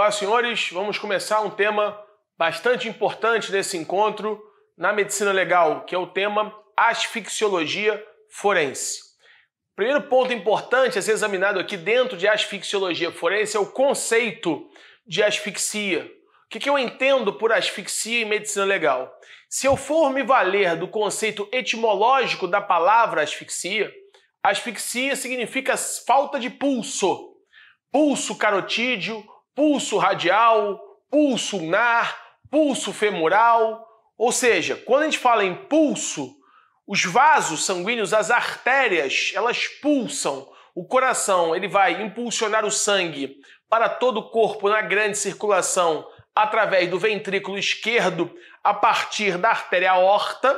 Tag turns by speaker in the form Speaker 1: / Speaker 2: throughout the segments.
Speaker 1: Olá, senhores. Vamos começar um tema bastante importante nesse encontro na medicina legal, que é o tema asfixiologia forense. O primeiro ponto importante a ser examinado aqui dentro de asfixiologia forense é o conceito de asfixia. O que eu entendo por asfixia em medicina legal? Se eu for me valer do conceito etimológico da palavra asfixia, asfixia significa falta de pulso. Pulso carotídeo, pulso radial, pulso ulnar, pulso femoral. Ou seja, quando a gente fala em pulso, os vasos sanguíneos, as artérias, elas pulsam. O coração ele vai impulsionar o sangue para todo o corpo na grande circulação através do ventrículo esquerdo a partir da artéria aorta.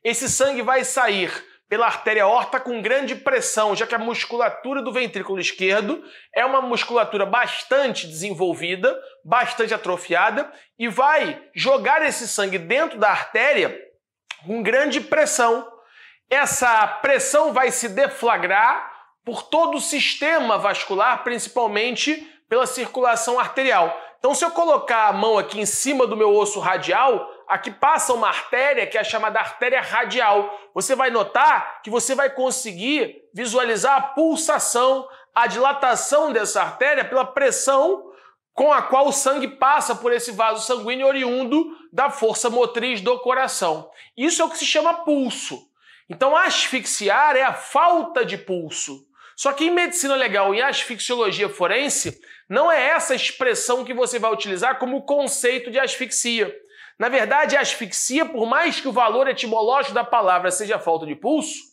Speaker 1: Esse sangue vai sair pela artéria aorta com grande pressão, já que a musculatura do ventrículo esquerdo é uma musculatura bastante desenvolvida, bastante atrofiada, e vai jogar esse sangue dentro da artéria com grande pressão. Essa pressão vai se deflagrar por todo o sistema vascular, principalmente pela circulação arterial. Então, se eu colocar a mão aqui em cima do meu osso radial, aqui passa uma artéria que é a chamada artéria radial. Você vai notar que você vai conseguir visualizar a pulsação, a dilatação dessa artéria pela pressão com a qual o sangue passa por esse vaso sanguíneo oriundo da força motriz do coração. Isso é o que se chama pulso. Então, asfixiar é a falta de pulso. Só que em medicina legal e asfixiologia forense, não é essa expressão que você vai utilizar como conceito de asfixia. Na verdade, a asfixia, por mais que o valor etimológico da palavra seja falta de pulso,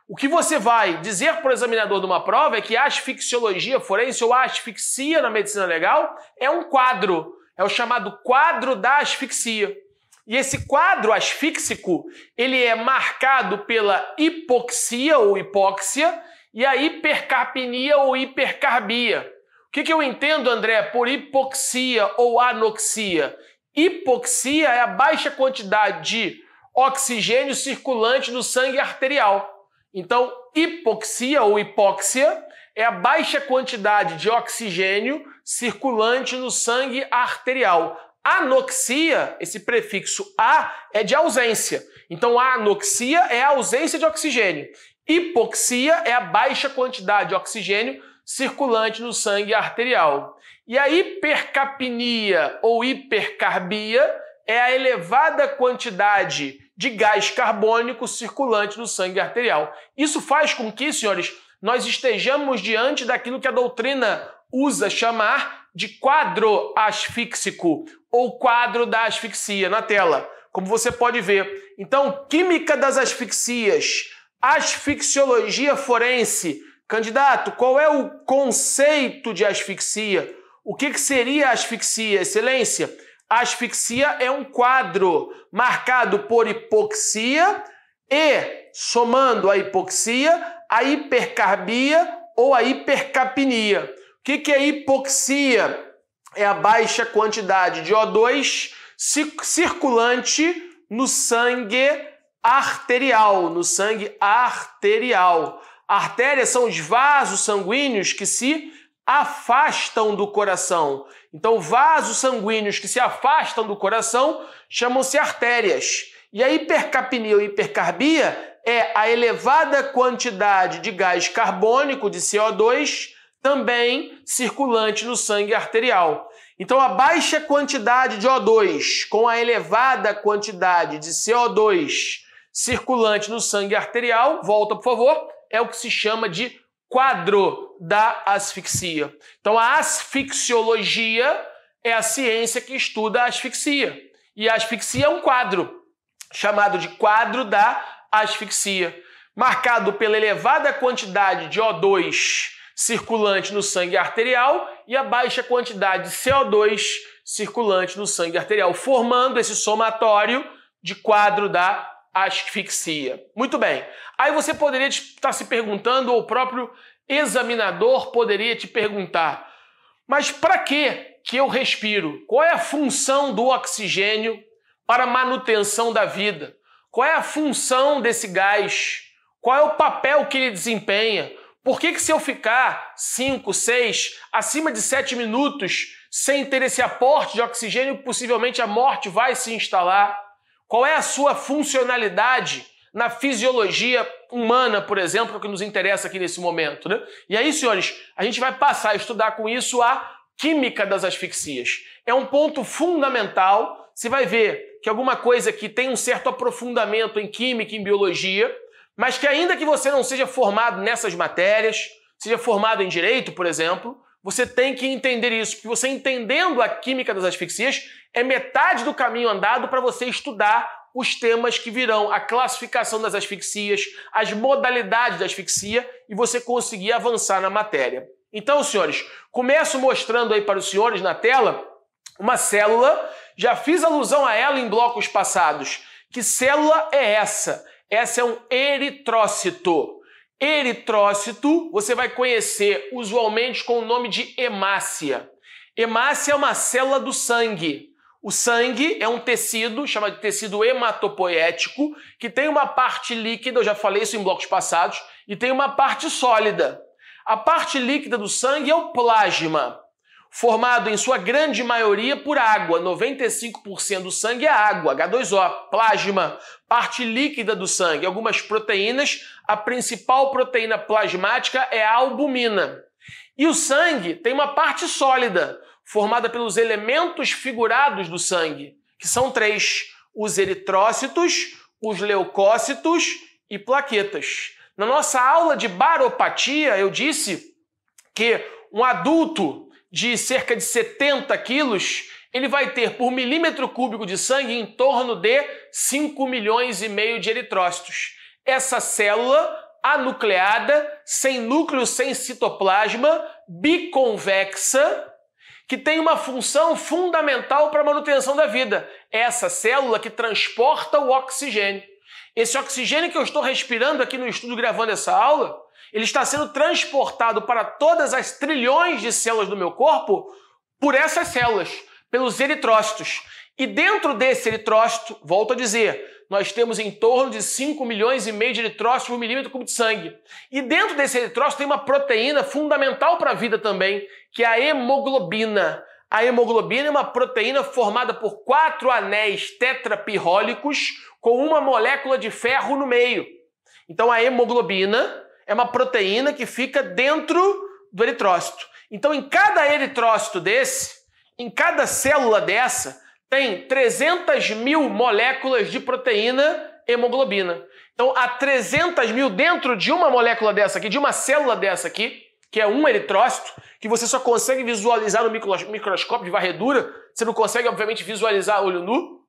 Speaker 1: o que você vai dizer para o examinador de uma prova é que a asfixiologia forense ou a asfixia na medicina legal é um quadro, é o chamado quadro da asfixia. E esse quadro asfíxico, ele é marcado pela hipoxia ou hipóxia e a hipercapnia ou hipercarbia. O que eu entendo, André, por hipoxia ou anoxia? Hipoxia é a baixa quantidade de oxigênio circulante no sangue arterial. Então, hipoxia ou hipóxia é a baixa quantidade de oxigênio circulante no sangue arterial. Anoxia, esse prefixo a, é de ausência. Então, a anoxia é a ausência de oxigênio. Hipoxia é a baixa quantidade de oxigênio circulante no sangue arterial. E a hipercapnia ou hipercarbia é a elevada quantidade de gás carbônico circulante no sangue arterial. Isso faz com que, senhores, nós estejamos diante daquilo que a doutrina usa chamar de quadro asfíxico ou quadro da asfixia na tela, como você pode ver. Então, química das asfixias, asfixiologia forense. Candidato, qual é o conceito de asfixia? O que seria a asfixia, excelência? A asfixia é um quadro marcado por hipoxia e, somando a hipoxia, a hipercarbia ou a hipercapnia. O que é hipoxia? É a baixa quantidade de O2 circulante no sangue arterial, Artérias são os vasos sanguíneos que se afastam do coração. Então, vasos sanguíneos que se afastam do coração chamam-se artérias. E a hipercapnia ou hipercarbia é a elevada quantidade de gás carbônico, de CO2, também circulante no sangue arterial. Então, a baixa quantidade de O2 com a elevada quantidade de CO2 circulante no sangue arterial, volta por favor, é o que se chama de quadro da asfixia. Então, a asfixiologia é a ciência que estuda a asfixia. E a asfixia é um quadro, chamado de quadro da asfixia, marcado pela elevada quantidade de O2 circulante no sangue arterial e a baixa quantidade de CO2 circulante no sangue arterial, formando esse somatório de quadro da asfixia. Muito bem. Aí você poderia estar se perguntando, ou o próprio examinador poderia te perguntar, mas para que eu respiro? Qual é a função do oxigênio para a manutenção da vida? Qual é a função desse gás? Qual é o papel que ele desempenha? Por que se eu ficar 5, 6, acima de 7 minutos Sem ter esse aporte de oxigênio, possivelmente a morte vai se instalar. Qual é a sua funcionalidade na fisiologia humana, por exemplo, que é o que nos interessa aqui nesse momento, né? E aí, senhores, a gente vai passar a estudar com isso a química das asfixias. É um ponto fundamental. Você vai ver que alguma coisa que tem um certo aprofundamento em química, em biologia, mas que ainda que você não seja formado nessas matérias, seja formado em direito, por exemplo, você tem que entender isso, porque você entendendo a química das asfixias é metade do caminho andado para você estudar os temas que virão, a classificação das asfixias, as modalidades da asfixia e você conseguir avançar na matéria. Então, senhores, começo mostrando aí para os senhores na tela uma célula, já fiz alusão a ela em blocos passados. Que célula é essa? Essa é um eritrócito. Eritrócito você vai conhecer usualmente com o nome de hemácia. Hemácia é uma célula do sangue. O sangue é um tecido, chamado de tecido hematopoético, que tem uma parte líquida, eu já falei isso em blocos passados, e tem uma parte sólida. A parte líquida do sangue é o plasma, formado em sua grande maioria por água. 95% do sangue é água, H2O, plasma. Parte líquida do sangue, algumas proteínas. A principal proteína plasmática é a albumina. E o sangue tem uma parte sólida, formada pelos elementos figurados do sangue, que são 3: os eritrócitos, os leucócitos e plaquetas. Na nossa aula de baropatia, eu disse que um adulto de cerca de 70 quilos, ele vai ter por milímetro cúbico de sangue em torno de 5,5 milhões de eritrócitos. Essa célula anucleada, sem núcleo, sem citoplasma, biconvexa, que tem uma função fundamental para a manutenção da vida. É essa célula que transporta o oxigênio. Esse oxigênio que eu estou respirando aqui no estúdio gravando essa aula, ele está sendo transportado para todas as trilhões de células do meu corpo por essas células, pelos eritrócitos. E dentro desse eritrócito, volto a dizer, nós temos em torno de 5,5 milhões de eritrócitos por milímetro cúbico de sangue. E dentro desse eritrócito tem uma proteína fundamental para a vida também, que é a hemoglobina. A hemoglobina é uma proteína formada por 4 anéis tetrapirrólicos com uma molécula de ferro no meio. Então a hemoglobina é uma proteína que fica dentro do eritrócito. Então em cada eritrócito desse, em cada célula dessa, tem 300 mil moléculas de proteína hemoglobina. Então há 300 mil dentro de uma molécula dessa aqui, de uma célula dessa aqui, que é um eritrócito, que você só consegue visualizar no microscópio de varredura, você não consegue, obviamente, visualizar a olho nu,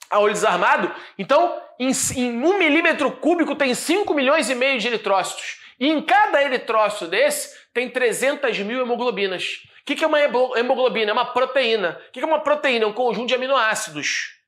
Speaker 1: a olho desarmado. Então, em 1 milímetro cúbico tem 5,5 milhões de eritrócitos. E em cada eritrócito desse tem 300 mil hemoglobinas. O que é uma hemoglobina? É uma proteína. O que é uma proteína? É um conjunto de aminoácidos.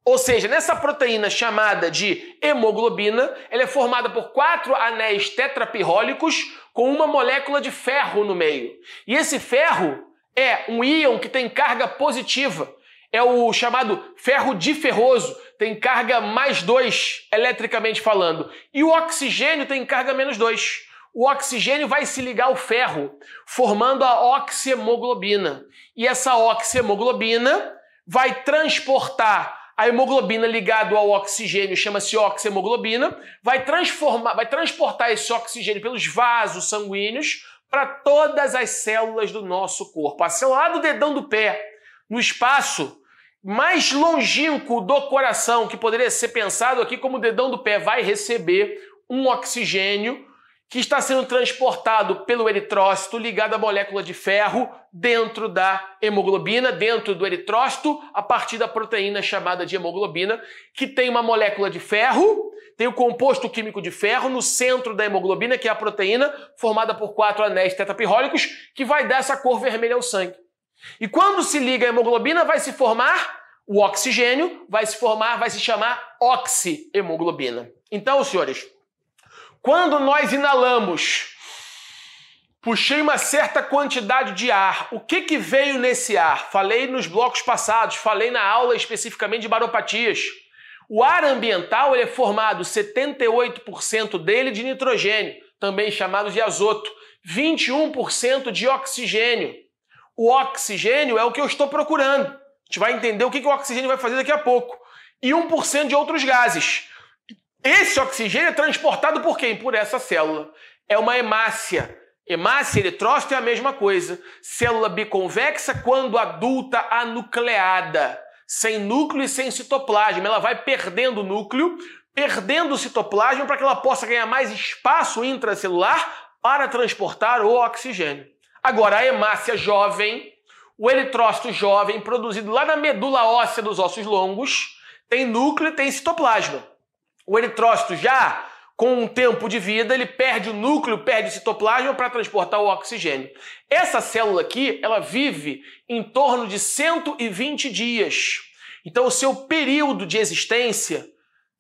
Speaker 1: Ou seja, nessa proteína chamada de hemoglobina, ela é formada por 4 anéis tetrapirrólicos com uma molécula de ferro no meio. E esse ferro é um íon que tem carga positiva. É o chamado ferro diferroso, tem carga +2, eletricamente falando. E o oxigênio tem carga -2. O oxigênio vai se ligar ao ferro, formando a oxihemoglobina. E essa oxihemoglobina vai transportar a hemoglobina ligada ao oxigênio, chama-se oxihemoglobina, vai transportar esse oxigênio pelos vasos sanguíneos para todas as células do nosso corpo. A célula lá do dedão do pé, no espaço mais longínquo do coração, que poderia ser pensado aqui como o dedão do pé, vai receber um oxigênio que está sendo transportado pelo eritrócito ligado à molécula de ferro dentro da hemoglobina, dentro do eritrócito, a partir da proteína chamada de hemoglobina, que tem uma molécula de ferro, tem o composto químico de ferro no centro da hemoglobina, que é a proteína formada por 4 anéis tetrapirrólicos, que vai dar essa cor vermelha ao sangue. E quando se liga a hemoglobina, vai se formar o oxigênio, vai se chamar oxihemoglobina. Então, senhores, quando nós inalamos, puxei uma certa quantidade de ar, o que veio nesse ar? Falei nos blocos passados, falei na aula especificamente de baropatias. O ar ambiental ele é formado 78% dele de nitrogênio, também chamado de azoto, 21% de oxigênio. O oxigênio é o que eu estou procurando. A gente vai entender o que o oxigênio vai fazer daqui a pouco. E 1% de outros gases. Esse oxigênio é transportado por quem? Por essa célula. É uma hemácia. Hemácia e eritrócito é a mesma coisa. Célula biconvexa, quando adulta, anucleada. Sem núcleo e sem citoplasma. Ela vai perdendo o núcleo, perdendo o citoplasma para que ela possa ganhar mais espaço intracelular para transportar o oxigênio. Agora, a hemácia jovem, o eritrócito jovem, produzido lá na medula óssea dos ossos longos, tem núcleo e tem citoplasma. O eritrócito já, com um tempo de vida, ele perde o núcleo, perde o citoplasma para transportar o oxigênio. Essa célula aqui, ela vive em torno de 120 dias. Então, o seu período de existência,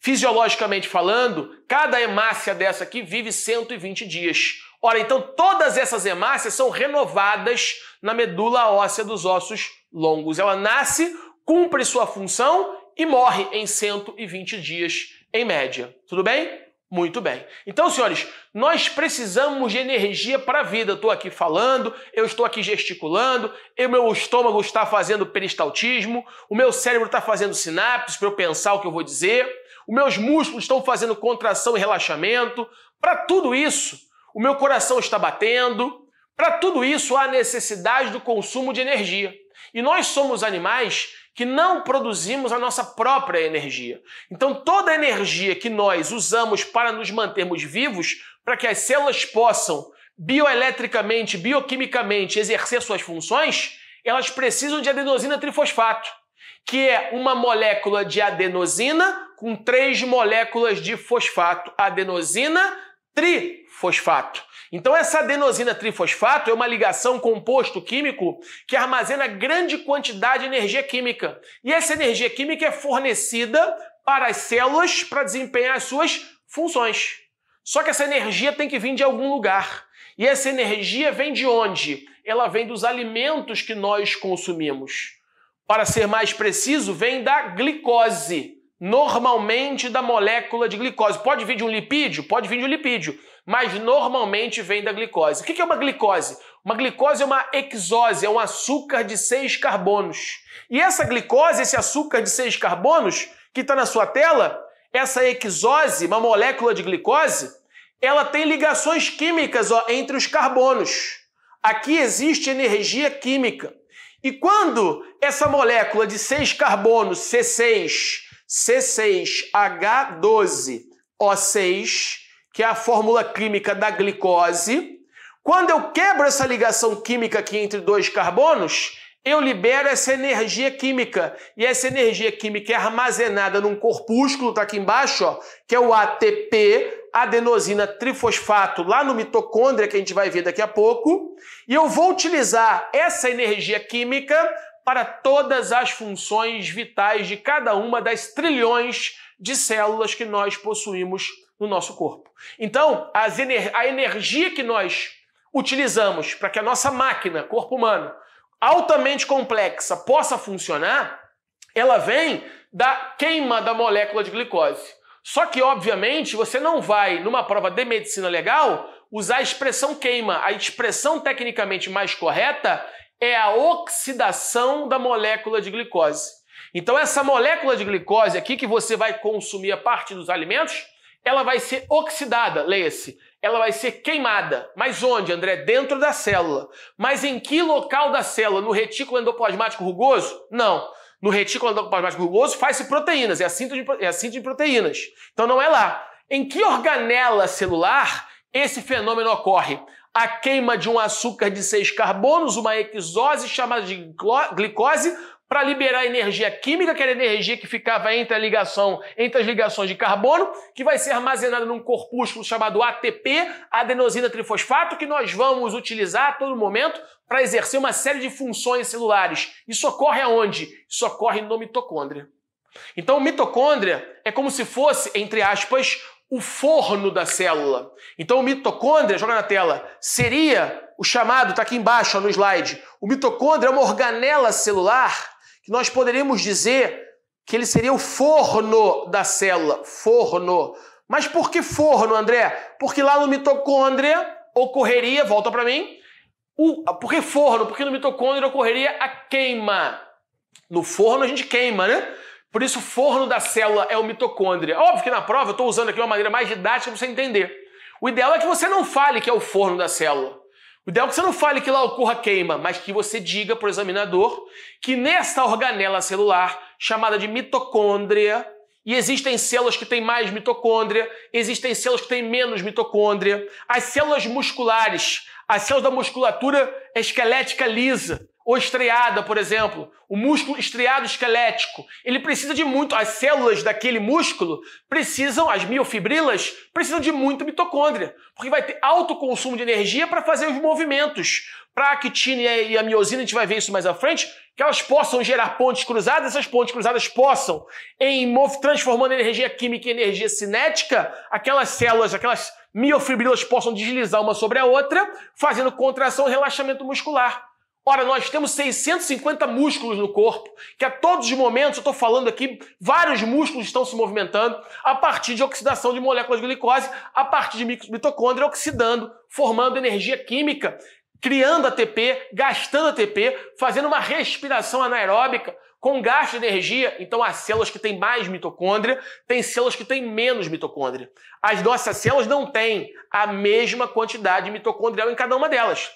Speaker 1: fisiologicamente falando, cada hemácia dessa aqui vive 120 dias. Ora, então todas essas hemácias são renovadas na medula óssea dos ossos longos. Ela nasce, cumpre sua função e morre em 120 dias em média. Tudo bem? Muito bem. Então, senhores, nós precisamos de energia para a vida. Eu estou aqui falando, eu estou aqui gesticulando, o meu estômago está fazendo peristaltismo, o meu cérebro está fazendo sinapses para eu pensar o que eu vou dizer, os meus músculos estão fazendo contração e relaxamento. Para tudo isso, o meu coração está batendo. Para tudo isso, há necessidade do consumo de energia. E nós somos animais que não produzimos a nossa própria energia. Então, toda a energia que nós usamos para nos mantermos vivos, para que as células possam bioeletricamente, bioquimicamente exercer suas funções, elas precisam de adenosina trifosfato, que é uma molécula de adenosina com 3 moléculas de fosfato. Adenosina trifosfato. Então essa adenosina trifosfato é uma ligação composto químico que armazena grande quantidade de energia química. E essa energia química é fornecida para as células para desempenhar as suas funções. Só que essa energia tem que vir de algum lugar. E essa energia vem de onde? Ela vem dos alimentos que nós consumimos. Para ser mais preciso, vem da glicose. Normalmente da molécula de glicose. Pode vir de um lipídio? Pode vir de um lipídio, mas normalmente vem da glicose. O que é uma glicose? Uma glicose é uma hexose, é um açúcar de 6 carbonos. E essa glicose, esse açúcar de 6 carbonos, que está na sua tela, essa hexose, uma molécula de glicose, ela tem ligações químicas entre os carbonos. Aqui existe energia química. E quando essa molécula de 6 carbonos, C6H12O6, que é a fórmula química da glicose, quando eu quebro essa ligação química aqui entre 2 carbonos, eu libero essa energia química. E essa energia química é armazenada num corpúsculo, tá aqui embaixo, ó, que é o ATP, adenosina trifosfato, lá no mitocôndria, que a gente vai ver daqui a pouco. E eu vou utilizar essa energia química para todas as funções vitais de cada uma das trilhões de células que nós possuímos no nosso corpo. Então, a energia que nós utilizamos para que a nossa máquina, corpo humano, altamente complexa, possa funcionar, ela vem da queima da molécula de glicose. Só que, obviamente, você não vai, numa prova de medicina legal, usar a expressão queima. A expressão tecnicamente mais correta é a oxidação da molécula de glicose. Então essa molécula de glicose aqui que você vai consumir a partir dos alimentos, ela vai ser oxidada, leia-se, ela vai ser queimada. Mas onde, André? Dentro da célula. Mas em que local da célula? No retículo endoplasmático rugoso? Não. No retículo endoplasmático rugoso faz-se proteínas, é a síntese de proteínas. Então não é lá. Em que organela celular esse fenômeno ocorre? A queima de um açúcar de 6 carbonos, uma hexose chamada de glicose, para liberar energia química, que era a energia que ficava entre as ligações de carbono, que vai ser armazenada num corpúsculo chamado ATP, adenosina trifosfato, que nós vamos utilizar a todo momento para exercer uma série de funções celulares. Isso ocorre aonde? Isso ocorre no mitocôndria. Então, mitocôndria é como se fosse, entre aspas, o forno da célula. Então, o mitocôndria, joga na tela, seria o chamado, está aqui embaixo ó, no slide, o mitocôndria é uma organela celular que nós poderíamos dizer que ele seria o forno da célula. Forno. Mas por que forno, André? Porque lá no mitocôndria ocorreria, volta para mim, Por que forno? Porque no mitocôndrio ocorreria a queima. No forno a gente queima, né? Por isso o forno da célula é o mitocôndria. Óbvio que na prova eu estou usando aqui uma maneira mais didática para você entender. O ideal é que você não fale que é o forno da célula. O ideal é que você não fale que lá ocorra queima, mas que você diga para o examinador que nesta organela celular, chamada de mitocôndria, e existem células que têm mais mitocôndria, existem células que têm menos mitocôndria, as células musculares, as células da musculatura esquelética lisa, ou estriada, por exemplo, o músculo estriado esquelético, ele precisa de muito, as células daquele músculo precisam, as miofibrilas, precisam de muito mitocôndria, porque vai ter alto consumo de energia para fazer os movimentos. Para a actina e a miosina, a gente vai ver isso mais à frente, que elas possam gerar pontes cruzadas, essas pontes cruzadas possam, transformando energia química em energia cinética, aquelas células, aquelas miofibrilas possam deslizar uma sobre a outra, fazendo contração e relaxamento muscular. Ora, nós temos 650 músculos no corpo, que a todos os momentos, eu estou falando aqui, vários músculos estão se movimentando a partir de oxidação de moléculas de glicose, a partir de mitocôndria oxidando, formando energia química, criando ATP, gastando ATP, fazendo uma respiração anaeróbica com gasto de energia. Então, as células que têm mais mitocôndria têm células que têm menos mitocôndria. As nossas células não têm a mesma quantidade de mitocondrial em cada uma delas.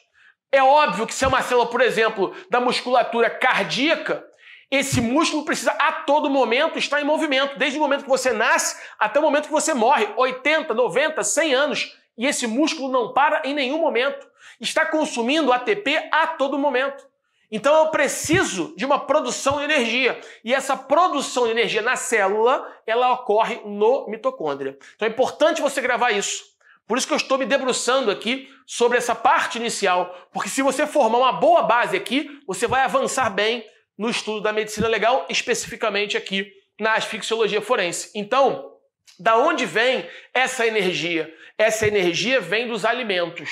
Speaker 1: É óbvio que se é uma célula, por exemplo, da musculatura cardíaca, esse músculo precisa a todo momento estar em movimento, desde o momento que você nasce até o momento que você morre, 80, 90, 100 anos, e esse músculo não para em nenhum momento. Está consumindo ATP a todo momento. Então eu preciso de uma produção de energia, e essa produção de energia na célula, ela ocorre no mitocôndria. Então é importante você gravar isso. Por isso que eu estou me debruçando aqui sobre essa parte inicial, porque se você formar uma boa base aqui, você vai avançar bem no estudo da medicina legal, especificamente aqui na asfixiologia forense. Então, da onde vem essa energia? Essa energia vem dos alimentos,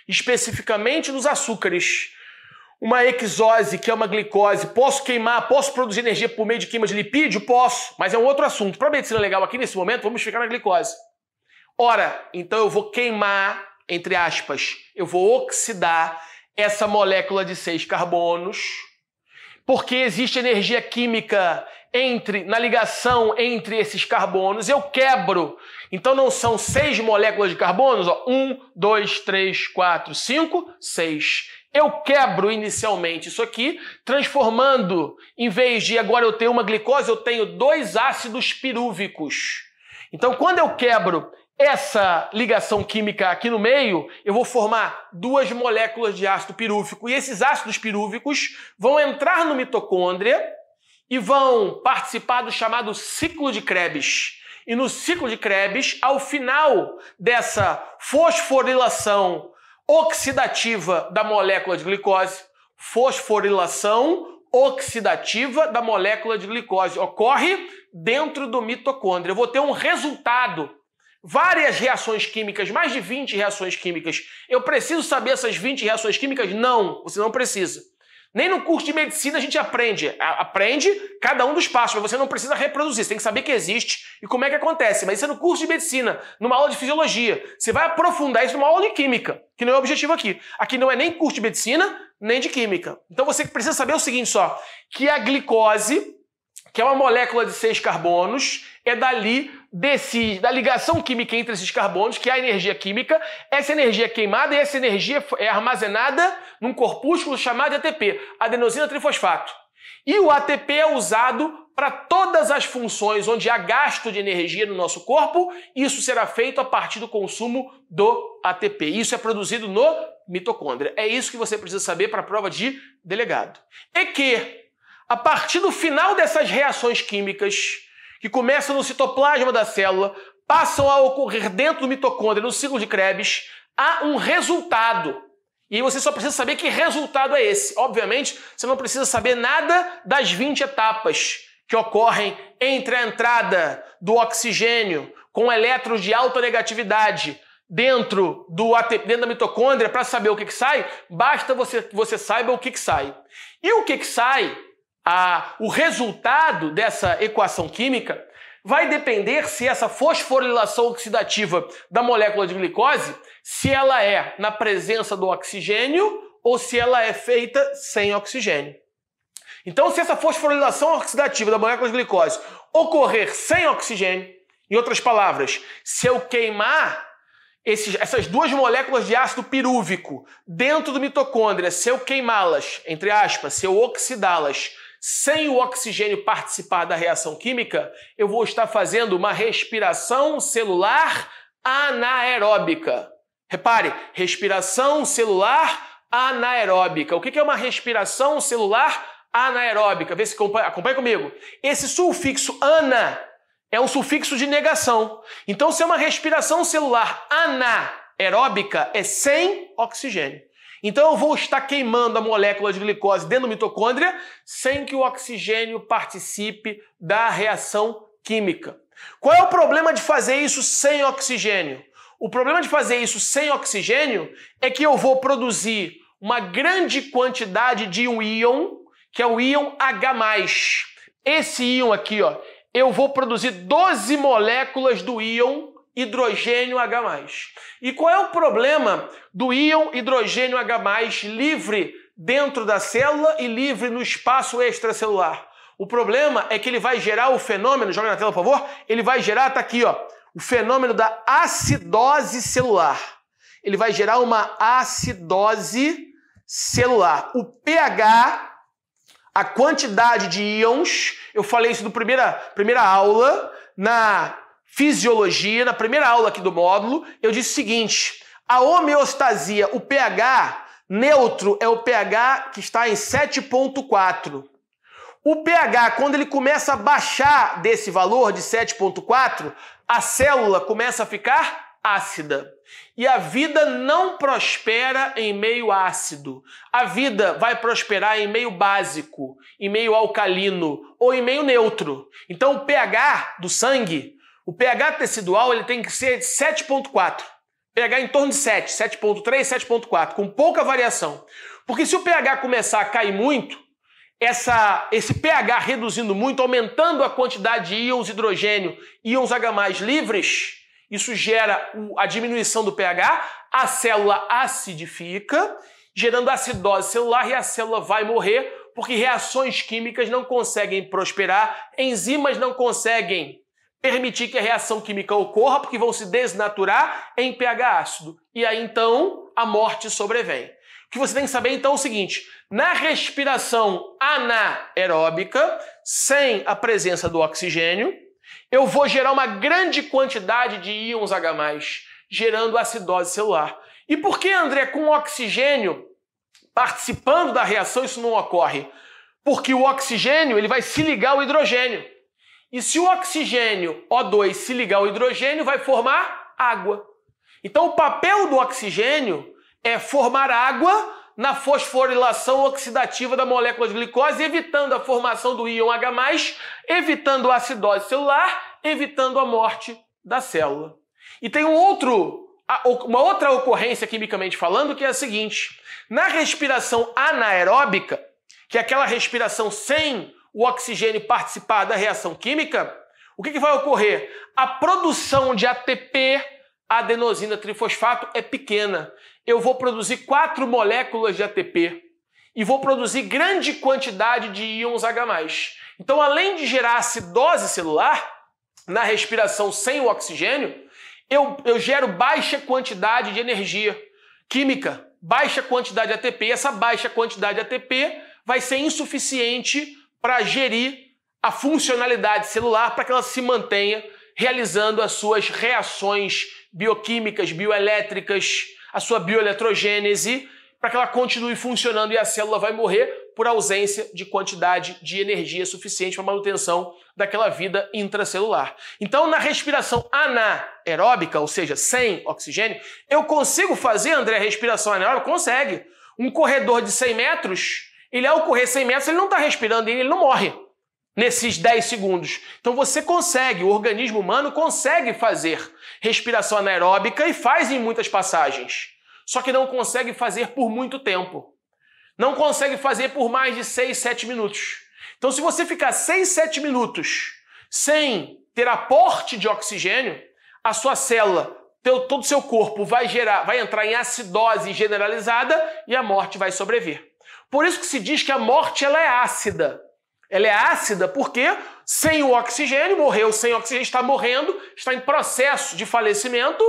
Speaker 1: especificamente dos açúcares. Uma exose, que é uma glicose, posso queimar, posso produzir energia por meio de queima de lipídio? Posso, mas é um outro assunto. Para a medicina legal aqui nesse momento, vamos ficar na glicose. Ora, então eu vou queimar, entre aspas, eu vou oxidar essa molécula de 6 carbonos, porque existe energia química na ligação entre esses carbonos, eu quebro. Então não são 6 moléculas de carbonos, 1, 2, 3, 4, 5, 6. Eu quebro inicialmente isso aqui, transformando, em vez de agora eu ter uma glicose, eu tenho 2 ácidos pirúvicos. Então quando eu quebro essa ligação química aqui no meio, eu vou formar 2 moléculas de ácido pirúvico, e esses ácidos pirúvicos vão entrar no mitocôndria e vão participar do chamado ciclo de Krebs. E no ciclo de Krebs, ao final dessa fosforilação oxidativa da molécula de glicose, fosforilação oxidativa da molécula de glicose ocorre dentro do mitocôndria. Eu vou ter um resultado, várias reações químicas, mais de 20 reações químicas. Eu preciso saber essas 20 reações químicas? Não, você não precisa. Nem no curso de medicina a gente aprende cada um dos passos, mas você não precisa reproduzir, você tem que saber que existe e como é que acontece. Mas isso é no curso de medicina, numa aula de fisiologia. Você vai aprofundar isso numa aula de química, que não é o objetivo aqui. Aqui não é nem curso de medicina, nem de química. Então você precisa saber o seguinte só, que a glicose, que é uma molécula de 6 carbonos, é da ligação química entre esses carbonos, que é a energia química. Essa energia é queimada e essa energia é armazenada num corpúsculo chamado de ATP, adenosina trifosfato. E o ATP é usado para todas as funções onde há gasto de energia no nosso corpo. Isso será feito a partir do consumo do ATP. Isso é produzido no mitocôndria. É isso que você precisa saber para a prova de delegado. E que, a partir do final dessas reações químicas, que começam no citoplasma da célula, passam a ocorrer dentro do mitocôndria, no ciclo de Krebs, há um resultado. E aí você só precisa saber que resultado é esse. Obviamente, você não precisa saber nada das 20 etapas que ocorrem entre a entrada do oxigênio com elétrons de alta negatividade dentro da mitocôndria para saber o que sai. Basta que você saiba o que sai. E o que sai, o resultado dessa equação química, vai depender se essa fosforilação oxidativa da molécula de glicose, se ela é na presença do oxigênio ou se ela é feita sem oxigênio. Então, se essa fosforilação oxidativa da molécula de glicose ocorrer sem oxigênio, em outras palavras, se eu queimar essas duas moléculas de ácido pirúvico dentro do mitocôndria, se eu queimá-las, entre aspas, se eu oxidá-las, sem o oxigênio participar da reação química, eu vou estar fazendo uma respiração celular anaeróbica. Repare, respiração celular anaeróbica. O que é uma respiração celular anaeróbica? Vê se acompanha comigo. Esse sufixo ana é um sufixo de negação. Então, se é uma respiração celular anaeróbica, é sem oxigênio. Então, eu vou estar queimando a molécula de glicose dentro do mitocôndria sem que o oxigênio participe da reação química. Qual é o problema de fazer isso sem oxigênio? O problema de fazer isso sem oxigênio é que eu vou produzir uma grande quantidade de um íon, que é o íon H+. Esse íon aqui, ó, eu vou produzir 12 moléculas do íon hidrogênio H+. E qual é o problema do íon hidrogênio H+ livre dentro da célula e livre no espaço extracelular? O problema é que ele vai gerar o fenômeno, joga na tela, por favor, ele vai gerar, tá aqui, ó, o fenômeno da acidose celular. Ele vai gerar uma acidose celular. O pH, a quantidade de íons, eu falei isso na primeira aula, na fisiologia, na primeira aula aqui do módulo, eu disse o seguinte: a homeostasia, o pH neutro é o pH que está em 7,4. O pH, quando ele começa a baixar desse valor de 7,4, a célula começa a ficar ácida. E a vida não prospera em meio ácido. A vida vai prosperar em meio básico, em meio alcalino ou em meio neutro. Então o pH do sangue, o pH tecidual, ele tem que ser 7,4. pH em torno de 7, 7,3, 7,4, com pouca variação. Porque se o pH começar a cair muito, esse pH reduzindo muito, aumentando a quantidade de íons hidrogênio, íons H+ livres, isso gera a diminuição do pH, a célula acidifica, gerando acidose celular e a célula vai morrer porque reações químicas não conseguem prosperar, enzimas não conseguem permitir que a reação química ocorra porque vão se desnaturar em pH ácido. E aí então a morte sobrevém. O que você tem que saber então é o seguinte: na respiração anaeróbica, sem a presença do oxigênio, eu vou gerar uma grande quantidade de íons H+, gerando acidose celular. E por que, André, com oxigênio participando da reação isso não ocorre? Porque o oxigênio ele vai se ligar ao hidrogênio. E se o oxigênio, O2, se ligar ao hidrogênio, vai formar água. Então o papel do oxigênio é formar água na fosforilação oxidativa da molécula de glicose, evitando a formação do íon H+, evitando a acidose celular, evitando a morte da célula. E tem uma outra ocorrência quimicamente falando, que é a seguinte: na respiração anaeróbica, que é aquela respiração sem o oxigênio participar da reação química, o que vai ocorrer? A produção de ATP, adenosina trifosfato, é pequena. Eu vou produzir 4 moléculas de ATP e vou produzir grande quantidade de íons H+. Então, além de gerar acidose celular, na respiração sem o oxigênio, eu gero baixa quantidade de energia química, baixa quantidade de ATP, e essa baixa quantidade de ATP vai ser insuficiente para gerir a funcionalidade celular, para que ela se mantenha realizando as suas reações bioquímicas, bioelétricas, a sua bioeletrogênese, para que ela continue funcionando e a célula vai morrer por ausência de quantidade de energia suficiente para a manutenção daquela vida intracelular. Então, na respiração anaeróbica, ou seja, sem oxigênio, eu consigo fazer, André, a respiração anaeróbica? Consegue. Um corredor de 100 metros, ele ao correr 100 metros, ele não está respirando, ele não morre nesses 10 segundos. Então você consegue, o organismo humano consegue fazer respiração anaeróbica e faz em muitas passagens. Só que não consegue fazer por muito tempo. Não consegue fazer por mais de 6, 7 minutos. Então se você ficar 6, 7 minutos sem ter aporte de oxigênio, a sua célula todo o seu corpo vai entrar em acidose generalizada e a morte vai sobrevir. Por isso que se diz que a morte ela é ácida. Ela é ácida porque sem o oxigênio, morreu sem oxigênio, está morrendo, está em processo de falecimento,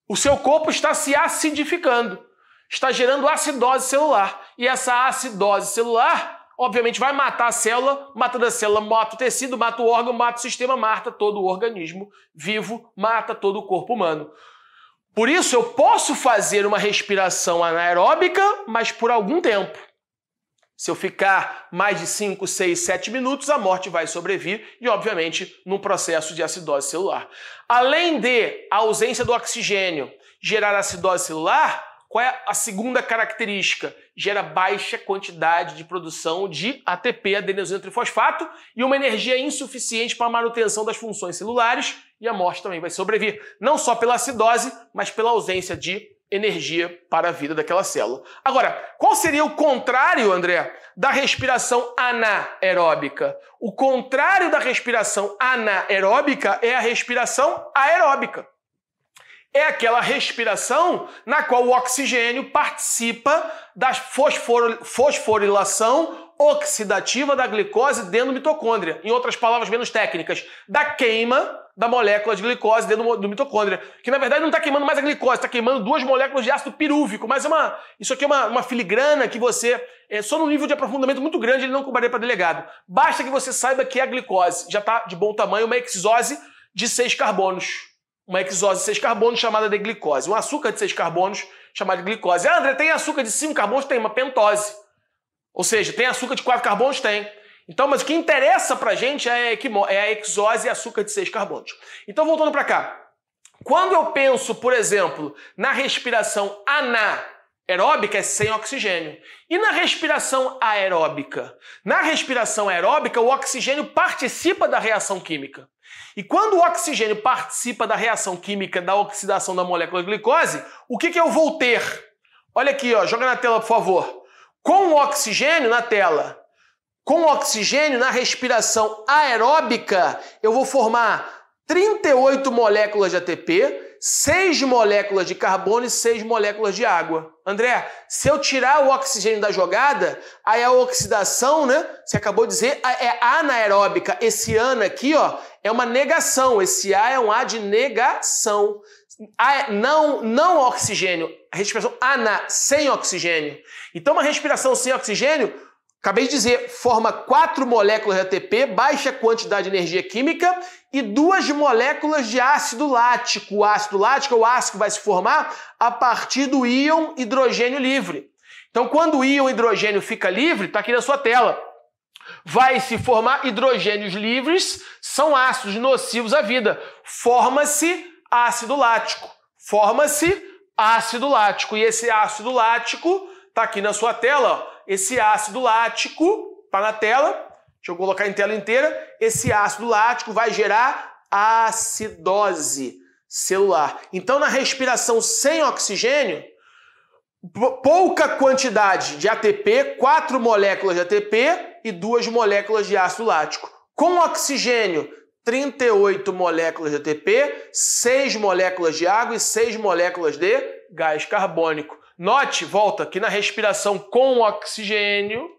Speaker 1: o seu corpo está se acidificando, está gerando acidose celular. E essa acidose celular, obviamente, vai matar a célula, matando a célula, mata o tecido, mata o órgão, mata o sistema, mata todo o organismo vivo, mata todo o corpo humano. Por isso, eu posso fazer uma respiração anaeróbica, mas por algum tempo. Se eu ficar mais de 5, 6, 7 minutos, a morte vai sobrevir e, obviamente, num processo de acidose celular. Além de a ausência do oxigênio gerar acidose celular, qual é a segunda característica? Gera baixa quantidade de produção de ATP, adenosina trifosfato, e uma energia insuficiente para a manutenção das funções celulares, e a morte também vai sobreviver, não só pela acidose, mas pela ausência de energia para a vida daquela célula. Agora, qual seria o contrário, André, da respiração anaeróbica? O contrário da respiração anaeróbica é a respiração aeróbica. É aquela respiração na qual o oxigênio participa da fosforilação oxidativa da glicose dentro do mitocôndria. Em outras palavras menos técnicas, da queima da molécula de glicose dentro do mitocôndria. Que na verdade não está queimando mais a glicose, está queimando 2 moléculas de ácido pirúvico. Mas isso aqui é uma filigrana que você, só num nível de aprofundamento muito grande, ele não cobraria para delegado. Basta que você saiba que a glicose já está de bom tamanho, uma hexose de 6 carbonos. Uma hexose de 6 carbonos chamada de glicose. Um açúcar de 6 carbonos chamado de glicose. Ah, André, tem açúcar de 5 carbonos? Tem, uma pentose. Ou seja, tem açúcar de 4 carbonos? Tem. Então, mas o que interessa pra gente é a hexose e açúcar de 6 carbonos. Então, voltando para cá. Quando eu penso, por exemplo, na respiração anaeróbica, é sem oxigênio. E na respiração aeróbica? Na respiração aeróbica, o oxigênio participa da reação química. E quando o oxigênio participa da reação química da oxidação da molécula de glicose, o que eu vou ter? Olha aqui, ó, joga na tela, por favor. Com o oxigênio na tela, com o oxigênio na respiração aeróbica, eu vou formar 38 moléculas de ATP, 6 moléculas de carbono e 6 moléculas de água. André, se eu tirar o oxigênio da jogada, aí a oxidação, né? Você acabou de dizer, é anaeróbica. Esse ana aqui, ó, é uma negação. Esse A é um A de negação. Não oxigênio. A respiração sem oxigênio. Então, uma respiração sem oxigênio, acabei de dizer, forma 4 moléculas de ATP, baixa quantidade de energia química e 2 moléculas de ácido lático. O ácido lático é o ácido que vai se formar a partir do íon hidrogênio livre. Então, quando o íon hidrogênio fica livre, está aqui na sua tela, vai se formar hidrogênios livres, são ácidos nocivos à vida. Forma-se ácido lático. Forma-se ácido lático. E esse ácido lático está aqui na sua tela, ó. Esse ácido lático está na tela, deixa eu colocar em tela inteira, esse ácido lático vai gerar acidose celular. Então, na respiração sem oxigênio, pouca quantidade de ATP, 4 moléculas de ATP e 2 moléculas de ácido lático. Com oxigênio, 38 moléculas de ATP, 6 moléculas de água e 6 moléculas de gás carbônico. Note, volta, que na respiração com oxigênio,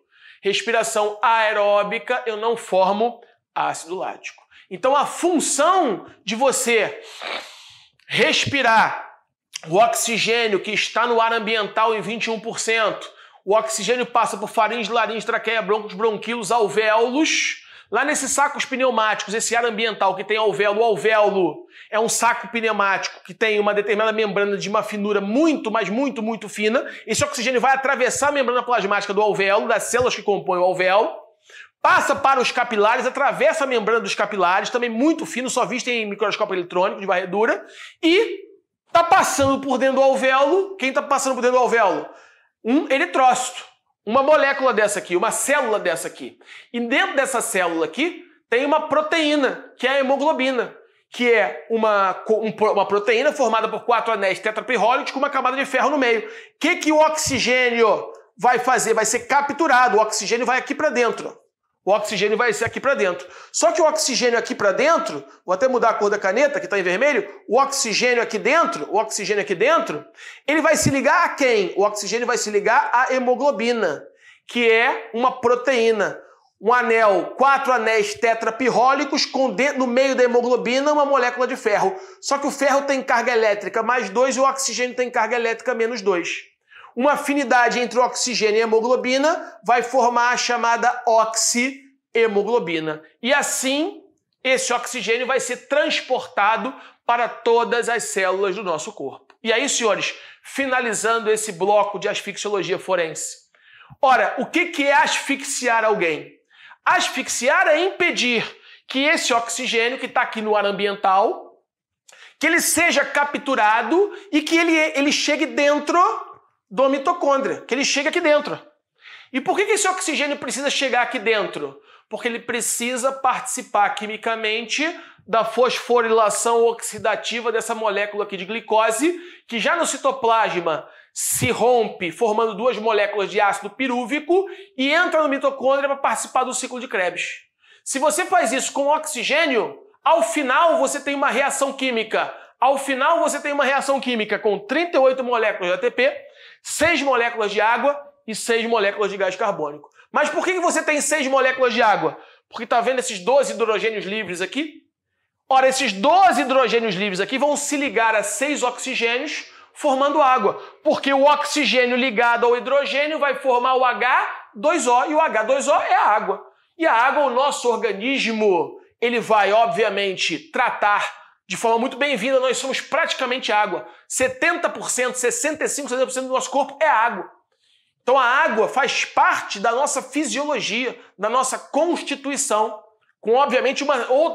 Speaker 1: respiração aeróbica, eu não formo ácido lático. Então, a função de você respirar o oxigênio que está no ar ambiental em 21%, o oxigênio passa por faringe, laringe, traqueia, brônquios, bronquíolos, alvéolos. Lá nesses sacos pneumáticos, esse ar ambiental que tem alvéolo, o alvéolo é um saco pneumático que tem uma determinada membrana de uma finura muito, mas muito, muito fina. Esse oxigênio vai atravessar a membrana plasmática do alvéolo, das células que compõem o alvéolo, passa para os capilares, atravessa a membrana dos capilares, também muito fino, só visto em microscópio eletrônico de varredura, e está passando por dentro do alvéolo. Quem está passando por dentro do alvéolo? Um eritrócito. Uma molécula dessa aqui, uma célula dessa aqui. E dentro dessa célula aqui tem uma proteína, que é a hemoglobina, que é uma proteína formada por 4 anéis tetrapirrólicos com uma camada de ferro no meio. O que o oxigênio vai fazer? Vai ser capturado, o oxigênio vai aqui para dentro. O oxigênio vai ser aqui para dentro. Só que o oxigênio aqui para dentro, vou até mudar a cor da caneta, que está em vermelho, o oxigênio aqui dentro, ele vai se ligar a quem? O oxigênio vai se ligar à hemoglobina, que é uma proteína. Um anel, 4 anéis tetrapirrólicos com no meio da hemoglobina uma molécula de ferro. Só que o ferro tem carga elétrica mais 2 e o oxigênio tem carga elétrica menos 2. Uma afinidade entre o oxigênio e a hemoglobina vai formar a chamada oxihemoglobina. E assim, esse oxigênio vai ser transportado para todas as células do nosso corpo. E aí, senhores, finalizando esse bloco de asfixiologia forense. Ora, o que é asfixiar alguém? Asfixiar é impedir que esse oxigênio que está aqui no ar ambiental, que ele seja capturado e que ele chegue dentro do mitocôndria, que ele chegue aqui dentro. E por que esse oxigênio precisa chegar aqui dentro? Porque ele precisa participar quimicamente da fosforilação oxidativa dessa molécula aqui de glicose, que já no citoplasma se rompe formando 2 moléculas de ácido pirúvico e entra no mitocôndria para participar do ciclo de Krebs. Se você faz isso com oxigênio, ao final você tem uma reação química. Ao final você tem uma reação química com 38 moléculas de ATP, 6 moléculas de água e 6 moléculas de gás carbônico. Mas por que você tem 6 moléculas de água? Porque está vendo esses 12 hidrogênios livres aqui? Ora, esses 12 hidrogênios livres aqui vão se ligar a 6 oxigênios formando água, porque o oxigênio ligado ao hidrogênio vai formar o H2O, e o H2O é a água. E a água, o nosso organismo, ele vai, obviamente, tratar de forma muito bem-vinda. Nós somos praticamente água. 70%, 65%, 70% do nosso corpo é água. Então a água faz parte da nossa fisiologia, da nossa constituição, com, obviamente,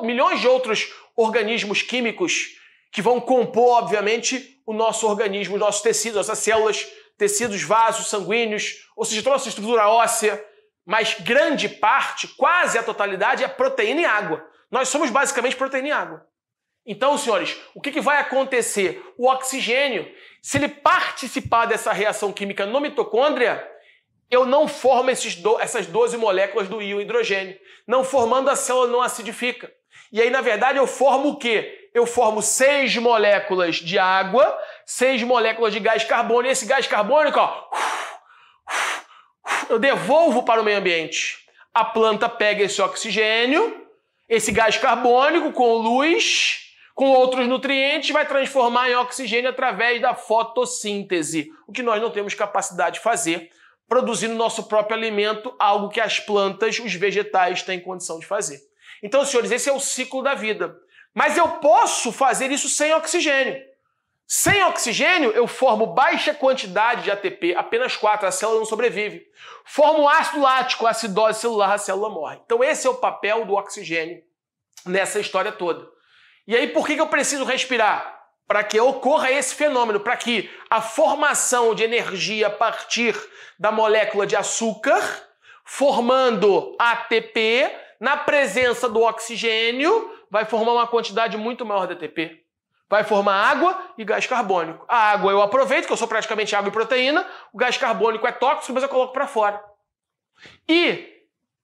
Speaker 1: milhões de outros organismos químicos que vão compor, obviamente, o nosso organismo, os nossos tecidos, nossas células, tecidos, vasos sanguíneos, ou seja, toda a nossa estrutura óssea, mas grande parte, quase a totalidade, é proteína e água. Nós somos basicamente proteína e água. Então, senhores, o que vai acontecer? O oxigênio, se ele participar dessa reação química no mitocôndria, eu não formo essas 12 moléculas do íon hidrogênio. Não formando, a célula não acidifica. E aí, na verdade, eu formo o quê? Eu formo 6 moléculas de água, 6 moléculas de gás carbônico, e esse gás carbônico, ó, eu devolvo para o meio ambiente. A planta pega esse oxigênio, esse gás carbônico com luz, com outros nutrientes, vai transformar em oxigênio através da fotossíntese, o que nós não temos capacidade de fazer, produzindo nosso próprio alimento, algo que as plantas, os vegetais, têm condição de fazer. Então, senhores, esse é o ciclo da vida. Mas eu posso fazer isso sem oxigênio. Sem oxigênio, eu formo baixa quantidade de ATP, apenas 4, a célula não sobrevive. Formo ácido lático, acidose celular, a célula morre. Então esse é o papel do oxigênio nessa história toda. E aí por que eu preciso respirar? Para que ocorra esse fenômeno, para que a formação de energia a partir da molécula de açúcar, formando ATP, na presença do oxigênio, vai formar uma quantidade muito maior de ATP. Vai formar água e gás carbônico. A água eu aproveito, que eu sou praticamente água e proteína. O gás carbônico é tóxico, mas eu coloco para fora. E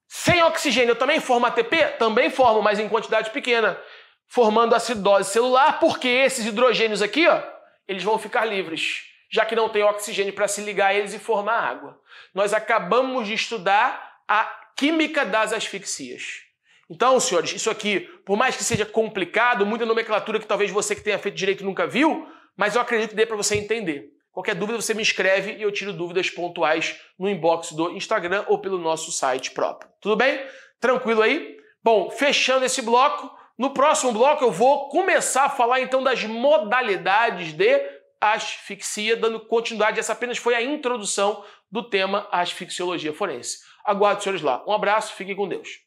Speaker 1: sem oxigênio eu também formo ATP? Também formo, mas em quantidade pequena. Formando acidose celular, porque esses hidrogênios aqui, ó, eles vão ficar livres, já que não tem oxigênio para se ligar a eles e formar água. Nós acabamos de estudar a química das asfixias. Então, senhores, isso aqui, por mais que seja complicado, muita nomenclatura que talvez você que tenha feito direito nunca viu, mas eu acredito que dê para você entender. Qualquer dúvida você me escreve e eu tiro dúvidas pontuais no inbox do Instagram ou pelo nosso site próprio. Tudo bem? Tranquilo aí? Bom, fechando esse bloco, no próximo bloco eu vou começar a falar então das modalidades de asfixia, dando continuidade. Essa apenas foi a introdução do tema asfixiologia forense. Aguardo os senhores lá. Um abraço, fiquem com Deus.